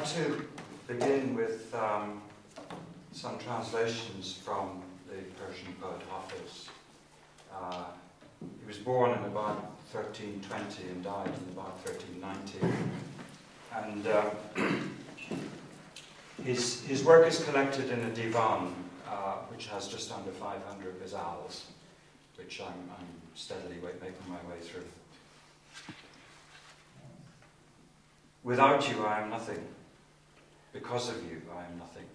like to begin with some translations from the Persian poet Hafiz. He was born in about 1320 and died in about 1390. And his work is collected in a divan, which has just under 500 ghazals, which I'm steadily making my way through. Without you, I am nothing. Because of you, I am nothing.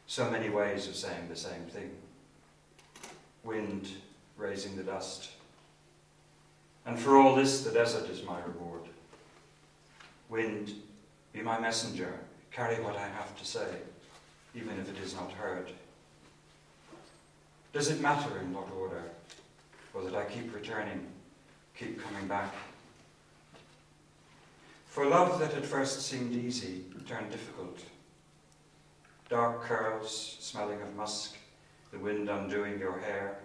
So many ways of saying the same thing. Wind raising the dust. And for all this, the desert is my reward. Wind, be my messenger. Carry what I have to say, even if it is not heard. Does it matter in what order, or that I keep returning, keep coming back? For love that at first seemed easy turned difficult. Dark curls, smelling of musk, the wind undoing your hair.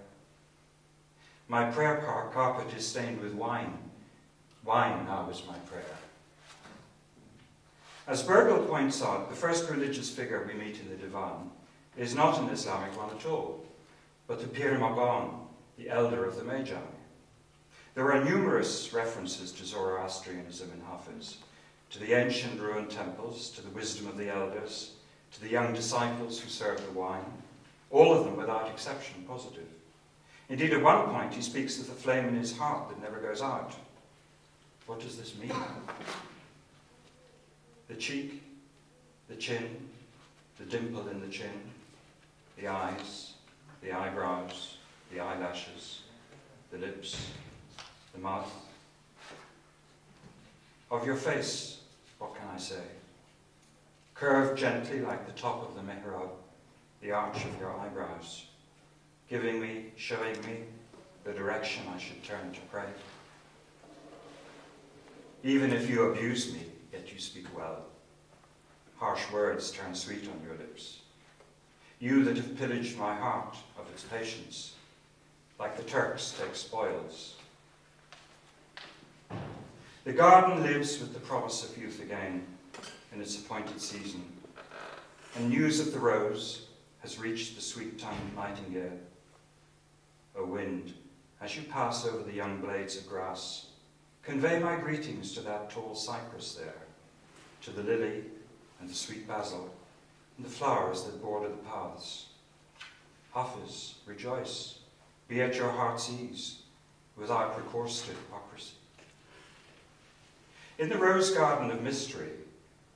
My prayer carpet is stained with wine. Wine now is my prayer. As Bergel points out, the first religious figure we meet in the Divan is not an Islamic one at all, but the Pir Magan, the elder of the Magi. There are numerous references to Zoroastrianism in Hafiz, to the ancient ruined temples, to the wisdom of the elders, to the young disciples who served the wine, all of them without exception positive. Indeed, at one point he speaks of the flame in his heart that never goes out. What does this mean? The cheek, the chin, the dimple in the chin, the eyes, the eyebrows, the eyelashes, the lips, the mouth. Of your face, what can I say? Curved gently like the top of the mihrab, the arch of your eyebrows, giving me, showing me the direction I should turn to pray. Even if you abuse me, yet you speak well. Harsh words turn sweet on your lips. You that have pillaged my heart of its patience, like the Turks take spoils. The garden lives with the promise of youth again in its appointed season, and news of the rose has reached the sweet-tongued nightingale. O wind, as you pass over the young blades of grass, convey my greetings to that tall cypress there, to the lily and the sweet basil, and the flowers that border the paths. Hafiz, rejoice, be at your heart's ease, without recourse to hypocrisy. In the Rose Garden of Mystery,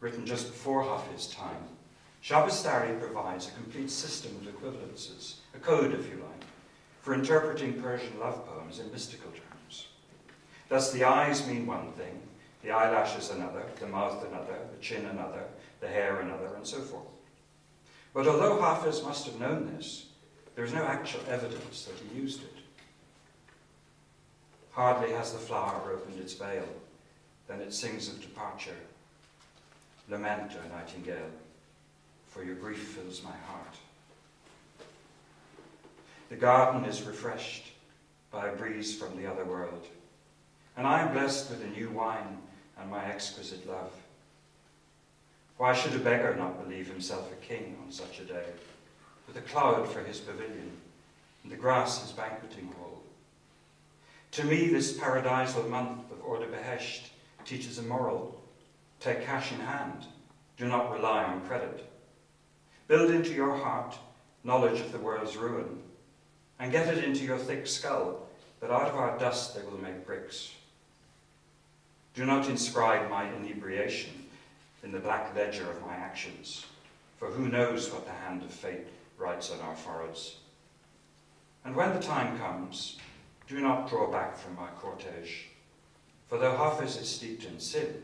written just before Hafiz's time, Shabastari provides a complete system of equivalences, a code, if you like, for interpreting Persian love poems in mystical terms. Thus the eyes mean one thing, the eyelashes another, the mouth another, the chin another, the hair another, and so forth. But although Hafiz must have known this, there is no actual evidence that he used it. Hardly has the flower opened its veil, then it sings of departure. Lament, O nightingale, for your grief fills my heart. The garden is refreshed by a breeze from the other world, and I am blessed with a new wine and my exquisite love. Why should a beggar not believe himself a king on such a day, with a cloud for his pavilion, and the grass his banqueting hall? To me, this paradisal month of Order Behesht teaches a moral. Take cash in hand. Do not rely on credit. Build into your heart knowledge of the world's ruin, and get it into your thick skull, that out of our dust they will make bricks. Do not inscribe my inebriation in the black ledger of my actions, for who knows what the hand of fate writes on our foreheads. And when the time comes, do not draw back from my cortege, for though Hafiz is steeped in sin,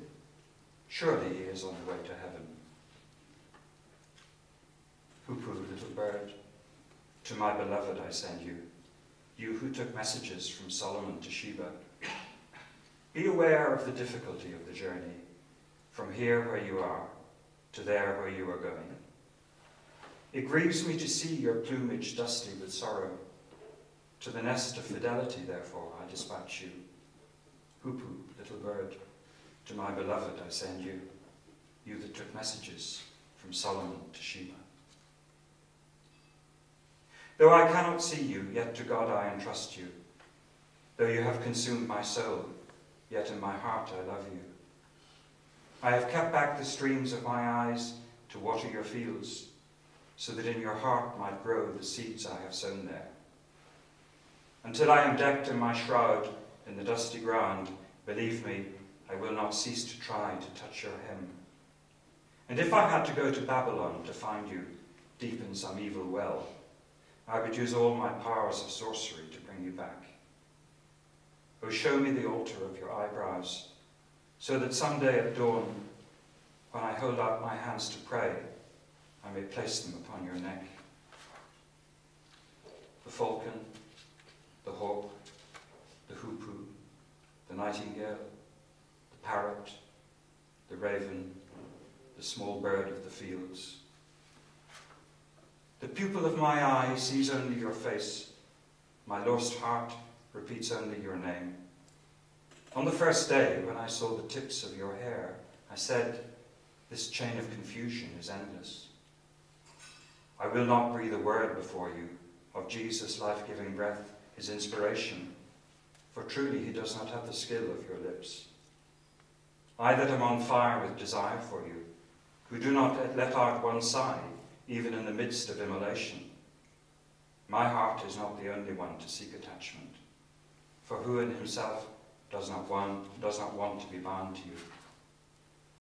surely he is on the way to heaven. Hoo-hoo, little bird, to my beloved I send you, you who took messages from Solomon to Sheba. Be aware of the difficulty of the journey, from here where you are to there where you are going. It grieves me to see your plumage dusty with sorrow. To the nest of fidelity, therefore, I dispatch you. Hoop-hoop, little bird, to my beloved I send you. you that took messages from Solomon to Sheba. Though I cannot see you, yet to God I entrust you. Though you have consumed my soul, yet in my heart I love you. I have kept back the streams of my eyes to water your fields, so that in your heart might grow the seeds I have sown there. Until I am decked in my shroud in the dusty ground, believe me, I will not cease to try to touch your hem. And if I had to go to Babylon to find you deep in some evil well, I would use all my powers of sorcery to bring you back. Oh, show me the altar of your eyebrows, so that someday at dawn, when I hold out my hands to pray, I may place them upon your neck. The falcon, the hawk, the hoopoe, the nightingale, the parrot, the raven, the small bird of the fields. The pupil of my eye sees only your face. My lost heart repeats only your name. On the first day, when I saw the tips of your hair, I said, this chain of confusion is endless. I will not breathe a word before you of Jesus' life-giving breath, his inspiration, for truly he does not have the skill of your lips. I that am on fire with desire for you, who do not let out one sigh, even in the midst of immolation. My heart is not the only one to seek attachment, for who in himself does not want to be bound to you?